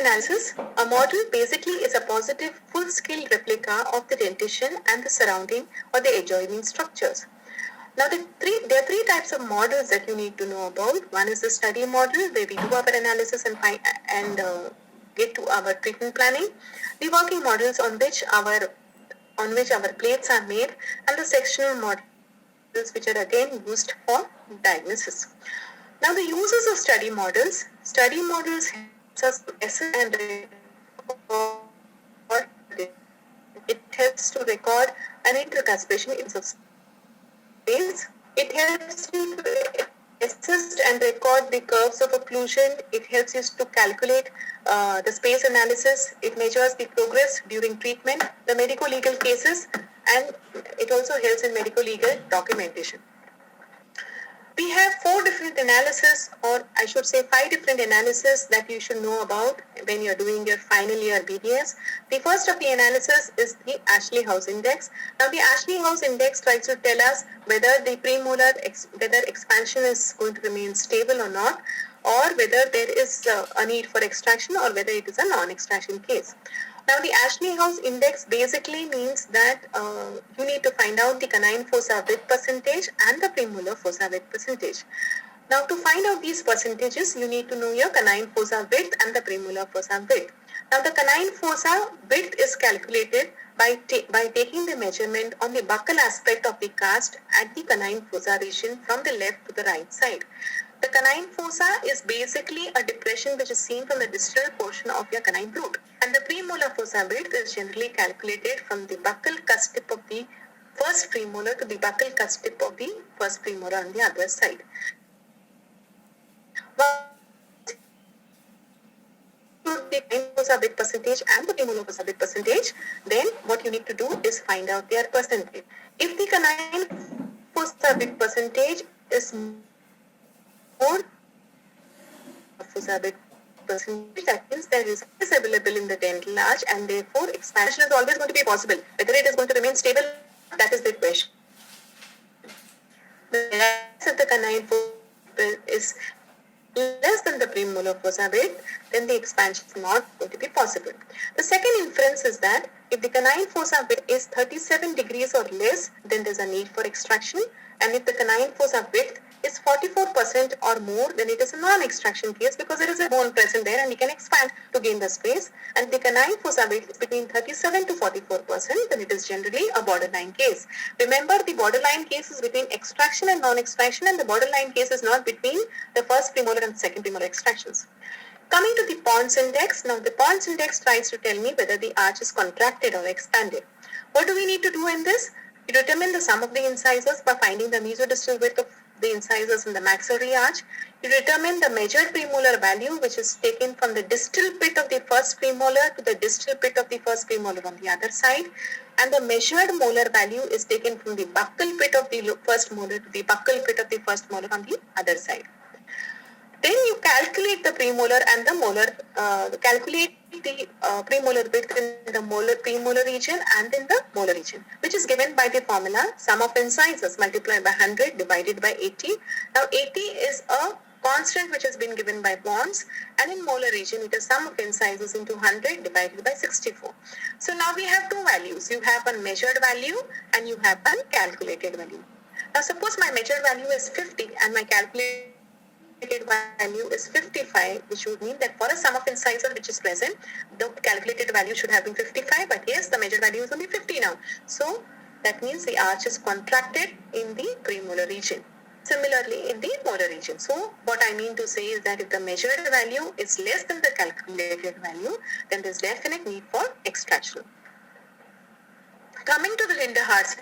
analysis, a model basically is a positive full-scale replica of the dentition and the surrounding or the adjoining structures. Now, there are three types of models that you need to know about. One is the study model, where we do our analysis and get to our treatment planning. The working models on which our plates are made, and the sectional models which are again used for diagnosis. Now, the uses of study models. Study models helps us to assess and record. It helps to record an intercuspation in space. It helps you to assess and record the curves of occlusion. It helps you to calculate the space analysis. It measures the progress during treatment, the medico-legal cases, and it also helps in medico-legal documentation. We have 4 different analysis, or I should say 5 different analysis that you should know about when you're doing your final year BDS. The first of the analysis is the Ashley-House Index. Now, the Ashley-House Index tries to tell us whether the premolar, whether expansion is going to remain stable or not, or whether there is a need for extraction or whether it is a non-extraction case. Now, the Ashley-House Index basically means that you need to find out the canine fossa width percentage and the premolar fossa width percentage. Now, to find out these percentages, you need to know your canine fossa width and the premolar fossa width. Now, the canine fossa width is calculated by taking the measurement on the buccal aspect of the cast at the canine fossa region from the left to the right side. The canine fossa is basically a depression which is seen from the distal portion of your canine root, and the premolar fossa width is generally calculated from the buccal cusp tip of the first premolar to the buccal cusp tip of the first premolar on the other side. The canine fossa width percentage and the premolar fossa width percentage, then what you need to do is find out their percentage. If the canine fossa width percentage is more fossa width percentage, that means there is available in the dental arch, and therefore expansion is always going to be possible. Whether it is going to remain stable, that is the question. If the canine fossa is less than the premolar fossa width, then the expansion is not going to be possible. The second inference is that if the canine fossa width is 37 degrees or less, then there is a need for extraction, and if the canine fossa width is 44% or more, then it is a non-extraction case because there is a bone present there and you can expand to gain the space. And the canine fossa width is between 37 to 44%, then it is generally a borderline case. Remember, the borderline case is between extraction and non-extraction, and the borderline case is not between the first premolar and second premolar extractions. Coming to the Pons Index, now the Pons Index tries to tell me whether the arch is contracted or expanded. What do we need to do in this? You determine the sum of the incisors by finding the mesodistal width of the incisors in the maxillary arch. You determine the measured premolar value, which is taken from the distal pit of the first premolar to the distal pit of the first premolar on the other side, and the measured molar value is taken from the buccal pit of the first molar to the buccal pit of the first molar on the other side. Then you calculate the premolar and the molar, calculate the premolar width in the premolar region and in the molar region, which is given by the formula sum of incisors multiplied by 100 divided by 80. Now 80 is a constant which has been given by Pons, and in molar region it is sum of incisors into 100 divided by 64. So now we have two values. You have a measured value and you have a calculated value. Now suppose my measured value is 50 and my calculated value is 55, which would mean that for a sum of incisor which is present, the calculated value should have been 55, but yes, the measured value is only 50 now. So that means the arch is contracted in the premolar region. Similarly, in the molar region. So what I mean to say is that if the measured value is less than the calculated value, then there is definite need for extraction. Coming to the Linderhart's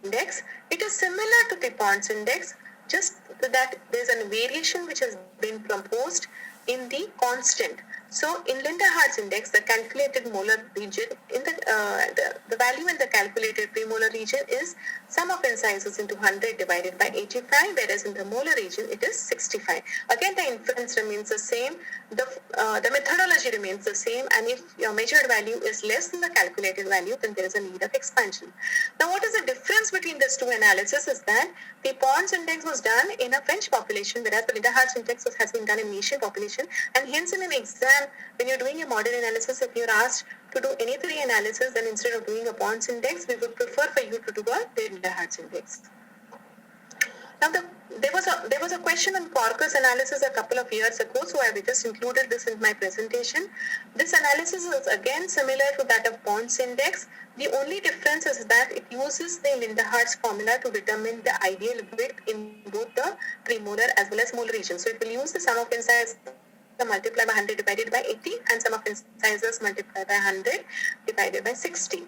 Index, it is similar to the Pons Index, just that there is a variation which has been proposed in the constant. So in Linderhart's Index, the calculated molar region, in the value in the calculated premolar region is sum of incisors into 100 divided by 85, whereas in the molar region it is 65. Again, the inference remains the same, the methodology remains the same, and if your measured value is less than the calculated value, then there is a need of expansion. Now, what is the difference between these two analyses is that the Pons Index was done in a French population, whereas the Linderhart's Index has been done in Asian population, and hence in an exam when you're doing a model analysis, if you're asked to do any three analysis, then instead of doing a Bond's index, we would prefer for you to do a Lindenhart's index. Now, there was a question on Corcus analysis a couple of years ago, so I just included this in my presentation. This analysis is again similar to that of Bond's index. The only difference is that it uses the Lindenhart's formula to determine the ideal width in both the premolar as well as molar region. So it will use the sum of incisors multiplied by 100 divided by 80 and sum of incisors multiplied by 100 divided by 60.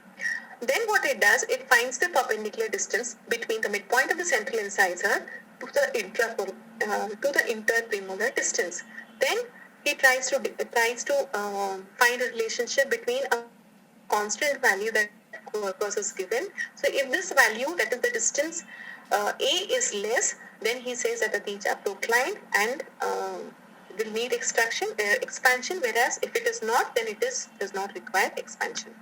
Then what it does, it finds the perpendicular distance between the midpoint of the central incisor to the interpremolar distance. Then he tries to find a relationship between a constant value that Corcus is given. So if this value, that is the distance A, is less, then he says that the teeth are proclined and will need expansion, whereas if it is not, then it does not require expansion.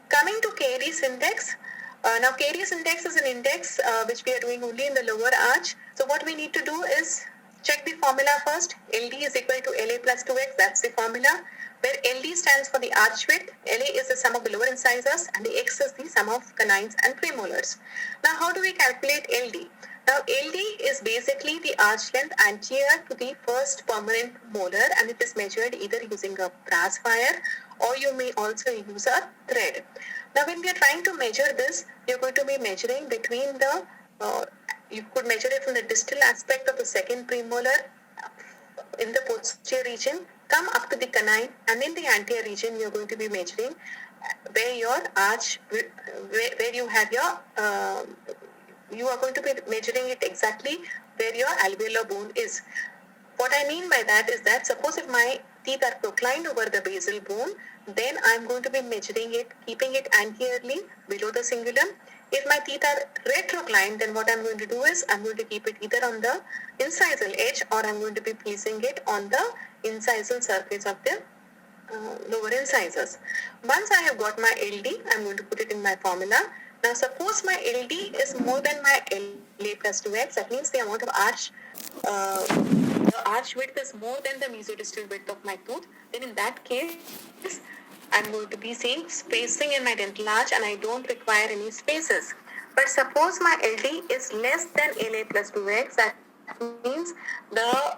Coming to Cary's index. Now Cary's index is an index which we are doing only in the lower arch. So what we need to do is check the formula first. LD is equal to LA plus 2x. That's the formula. Where LD stands for the arch width, LA is the sum of the lower incisors, and the X is the sum of canines and premolars. Now how do we calculate LD? Now LD is basically the arch length anterior to the first permanent molar, and it is measured either using a brass wire or you may also use a thread. Now when we are trying to measure this, you're going to be measuring between the, you could measure it from the distal aspect of the second premolar in the posterior region, come up to the canine, and in the anterior region you're going to be measuring where your arch, where you have your, you are going to be measuring it exactly where your alveolar bone is. What I mean by that is that suppose if my teeth are proclined over the basal bone, then I'm going to be measuring it, keeping it anteriorly below the cingulum. If my teeth are retroclined, then what I'm going to do is I'm going to keep it either on the incisal edge or I'm going to be placing it on the incisal surface of the lower incisors. Once I have got my LD, I'm going to put it in my formula. Now suppose my LD is more than my LA plus 2x, that means the amount of arch, the arch width is more than the mesodistal width of my tooth, then in that case, I'm going to be seeing spacing in my dental arch and I don't require any spaces. But suppose my LD is less than LA plus 2x, that means the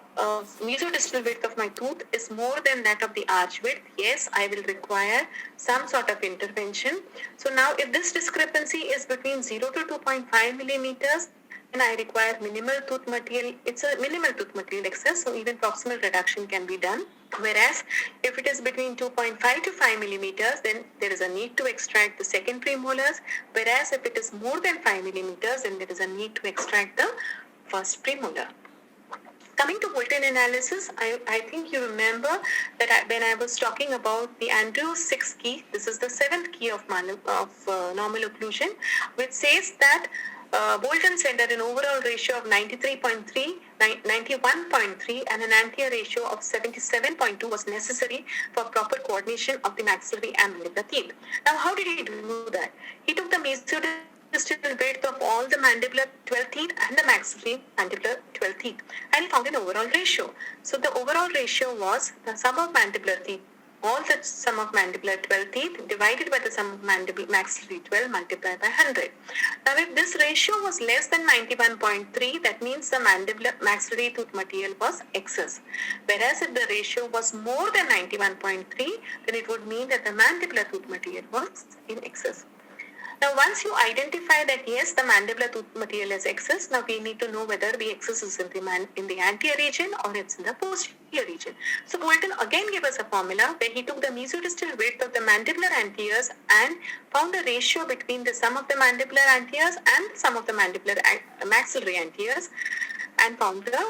mesodistal width of my tooth is more than that of the arch width. Yes, I will require some sort of intervention. So now if this discrepancy is between 0 to 2.5 millimeters, then I require minimal tooth material. It's a minimal tooth material excess, so even proximal reduction can be done. Whereas if it is between 2.5 to 5 millimeters, then there is a need to extract the second premolars. Whereas if it is more than 5 millimeters, then there is a need to extract the first premolar. Coming to Boulton analysis, I think you remember that when I was talking about the Andrews 6 key, this is the 7th key of normal occlusion, which says that Boulton said that an overall ratio of 91.3 and an anterior ratio of 77.2 was necessary for proper coordination of the maxillary and mandibular teeth. Now, how did he do that? He took the mesodistal width of all the mandibular 12 teeth and the maxillary mandibular 12 teeth, and he found an overall ratio. So the overall ratio was the sum of mandibular teeth, all the sum of mandibular 12 teeth divided by the sum of maxillary 12 multiplied by 100. Now if this ratio was less than 91.3, that means the mandibular maxillary tooth material was excess. Whereas if the ratio was more than 91.3, then it would mean that the mandibular tooth material was in excess. Now, once you identify that yes, the mandibular tooth material is excess, now we need to know whether the excess is in the anterior region or it's in the posterior region. So Boulton again gave us a formula where he took the mesodistal width of the mandibular anteriors and found a ratio between the sum of the mandibular anteriors and the sum of the mandibular maxillary anteriors and found the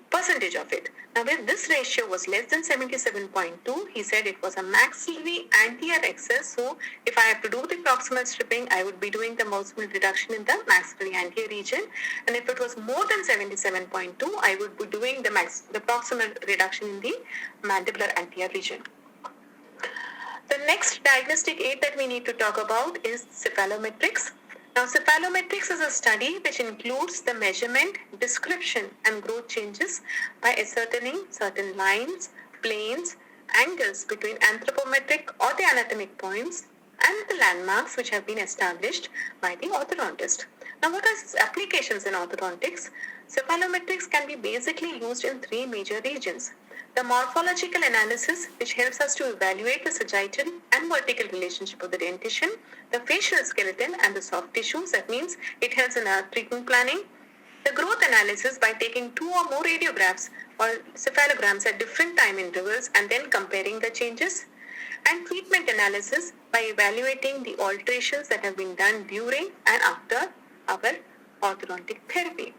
percentage of it. Now, if this ratio was less than 77.2, he said it was a maxillary anterior excess. So, if I have to do the proximal stripping, I would be doing the proximal reduction in the maxillary anterior region. And if it was more than 77.2, I would be doing the proximal reduction in the mandibular anterior region. The next diagnostic aid that we need to talk about is cephalometrics. Now, cephalometrics is a study which includes the measurement, description, and growth changes by ascertaining certain lines planes, angles between anthropometric or the anatomic points, and the landmarks which have been established by the orthodontist. Now, what are its applications in orthodontics? Cephalometrics can be basically used in three major regions. The morphological analysis, which helps us to evaluate the sagittal and vertical relationship of the dentition, the facial skeleton, and the soft tissues. That means it helps in our treatment planning. The growth analysis by taking two or more radiographs or cephalograms at different time intervals and then comparing the changes. And treatment analysis by evaluating the alterations that have been done during and after our orthodontic therapy.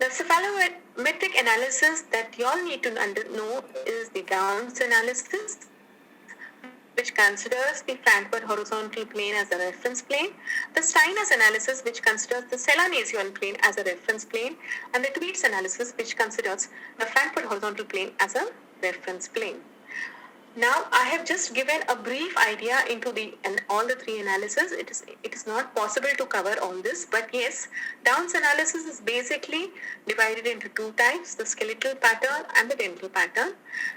The cephalometric analysis that you all need to know is the Downs analysis, which considers the Frankfurt horizontal plane as a reference plane, the Steiner's analysis, which considers the Sella-Nasion plane as a reference plane, and the Tweed's analysis, which considers the Frankfurt horizontal plane as a reference plane. Now, I have just given a brief idea into all the three analyses. It is not possible to cover all this, but yes, Downs analysis is basically divided into two types: the skeletal pattern and the dental pattern.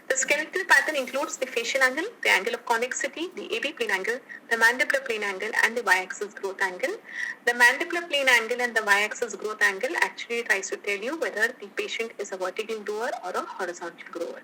The skeletal pattern includes the facial angle, the angle of convexity, the AB plane angle, the mandibular plane angle, and the y-axis growth angle. The mandibular plane angle and the y-axis growth angle actually tries to tell you whether the patient is a vertical grower or a horizontal grower.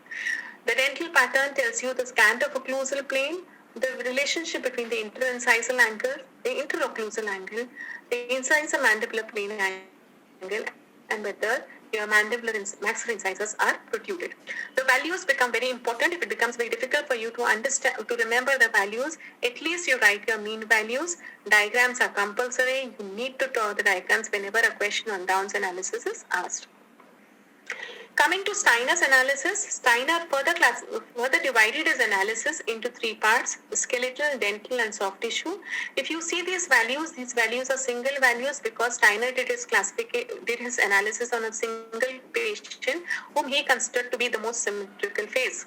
The dental pattern tells you the scantoocclusal plane, the relationship between the interincisal angle, the interocclusal angle, the incisor mandibular plane angle, and whether your mandibular maxillary incisors are protruded. The values become very important. If it becomes very difficult for you to understand, to remember the values, at least you write your mean values. Diagrams are compulsory. You need to draw the diagrams whenever a question on Downs analysis is asked. Coming to Steiner's analysis, Steiner further divided his analysis into three parts: the skeletal, dental, and soft tissue. If you see these values are single values because Steiner did his analysis on a single patient whom he considered to be the most symmetrical face.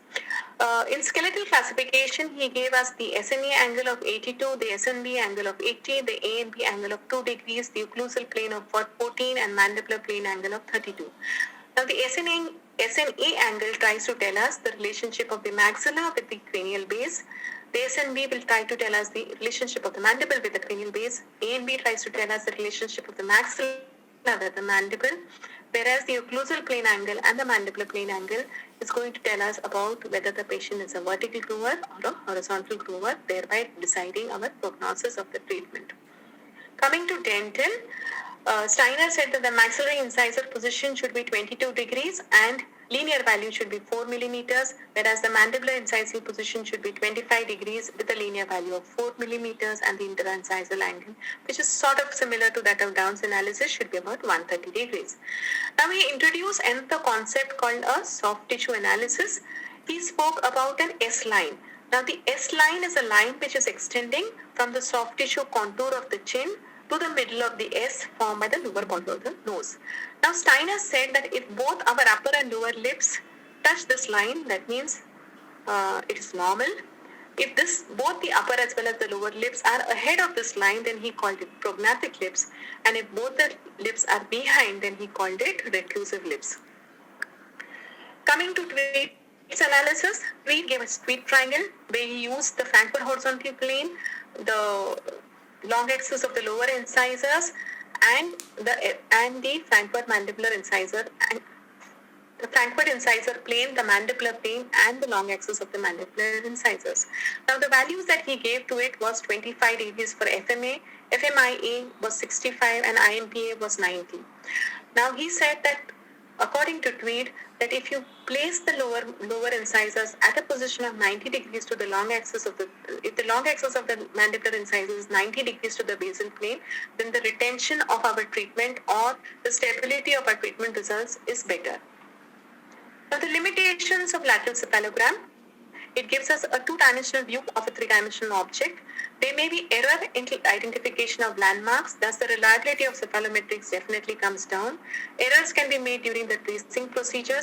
In skeletal classification, he gave us the SNA angle of 82, the SNB angle of 80, the ANB angle of 2 degrees, the occlusal plane of 14, and mandibular plane angle of 32. Now, the SNA angle tries to tell us the relationship of the maxilla with the cranial base. The SNB will try to tell us the relationship of the mandible with the cranial base. ANB tries to tell us the relationship of the maxilla with the mandible, whereas the occlusal plane angle and the mandibular plane angle is going to tell us about whether the patient is a vertical grower or a horizontal grower, thereby deciding our prognosis of the treatment. Coming to dental, Steiner said that the maxillary incisor position should be 22 degrees and linear value should be 4 millimeters, whereas the mandibular incisal position should be 25 degrees with a linear value of 4 millimeters, and the interincisal angle, which is sort of similar to that of Downs analysis, should be about 130 degrees. Now, we introduced another concept called a soft tissue analysis. He spoke about an S-line. Now, the S-line is a line which is extending from the soft tissue contour of the chin to the middle of the S formed by the lower border of the nose. Now, Steiner said that if both our upper and lower lips touch this line, that means it is normal. If both the upper as well as the lower lips are ahead of this line, then he called it prognathic lips. And if both the lips are behind, then he called it reclusive lips. Coming to Tweed's analysis, Tweed gave a Tweed triangle where he used the Frankfurt horizontal plane, the long axis of the lower incisors, and the Frankfurt mandibular incisor, and the Frankfurt incisor plane, the mandibular plane, and the long axis of the mandibular incisors. Now, the values that he gave to it was 25 degrees for FMA, FMIA was 65, and IMPA was 90. Now, he said that according to Tweed, that if you place the lower incisors at a position of 90 degrees to the long axis of if the long axis of the mandibular incisor is 90 degrees to the basal plane, then the retention of our treatment or the stability of our treatment results is better. Now, the limitations of lateral cephalogram: it gives us a two-dimensional view of a three-dimensional object. There may be error in identification of landmarks, thus the reliability of cephalometrics definitely comes down. Errors can be made during the tracing procedures